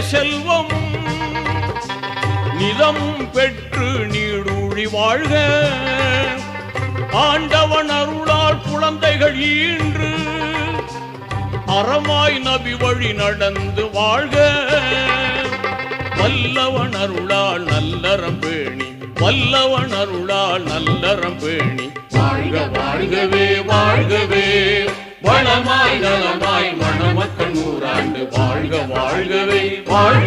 செல்வமும் நிலம் பெற்று நீடூழி வாழ்க. ஆண்டவன் அருளால் குழந்தைகள் ஈன்று அறமாய் நபி வழி நடந்து வாழ்க. வல்லவன் அருளால் நல்லறம் பேணி, வல்லவன் அருளால் நல்லறம் பேணி வாழ்க வாழ்கவே வாழ்கவே. வளமாய் நலமாய் மணமக்கள் நூறாண்டு வாழ்க வாழ்கவே வாழ்க.